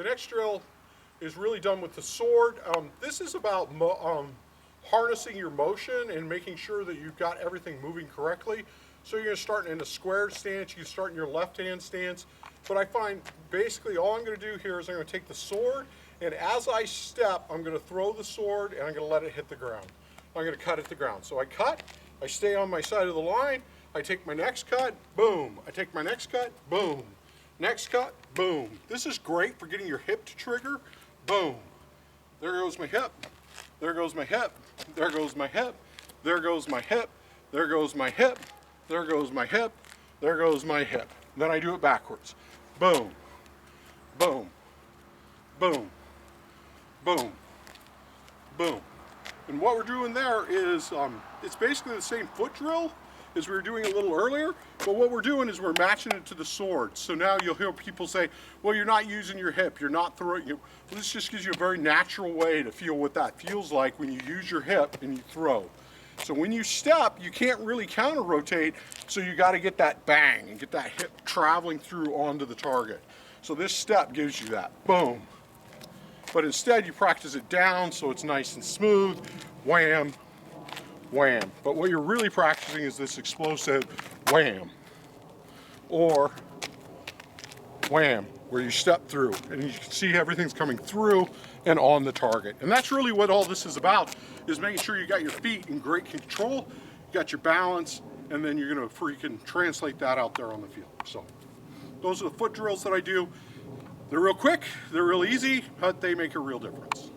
The next drill is really done with the sword. This is about harnessing your motion and making sure that you've got everything moving correctly. So you're going to start in a square stance, you can start in your left hand stance. But I find basically all I'm going to do here is I'm going to take the sword, and as I step, I'm going to throw the sword and I'm going to let it hit the ground. I'm going to cut at the ground. So I cut, I stay on my side of the line, I take my next cut, boom. I take my next cut, boom. Next cut, boom. This is great for getting your hip to trigger, boom. There goes my hip, there goes my hip, there goes my hip, there goes my hip, there goes my hip, there goes my hip, there goes my hip. Then I do it backwards. Boom, boom, boom, boom, boom. And what we're doing there is, it's basically the same foot drill as we were doing a little earlier, but what we're doing is we're matching it to the sword. So now you'll hear people say, well, you're not using your hip, you're not throwing. Well, this just gives you a very natural way to feel what that feels like when you use your hip and you throw. So when you step, you can't really counter rotate, so you got to get that bang and get that hip traveling through onto the target. So this step gives you that, boom. But instead you practice it down so it's nice and smooth, wham, wham. But what you're really practicing is this explosive wham, or wham, where you step through and you can see everything's coming through and on the target. And that's really what all this is about, is making sure you got your feet in great control, you got your balance, and then you're gonna freaking translate that out there on the field. So those are the foot drills that I do. They're real quick, they're real easy, but they make a real difference.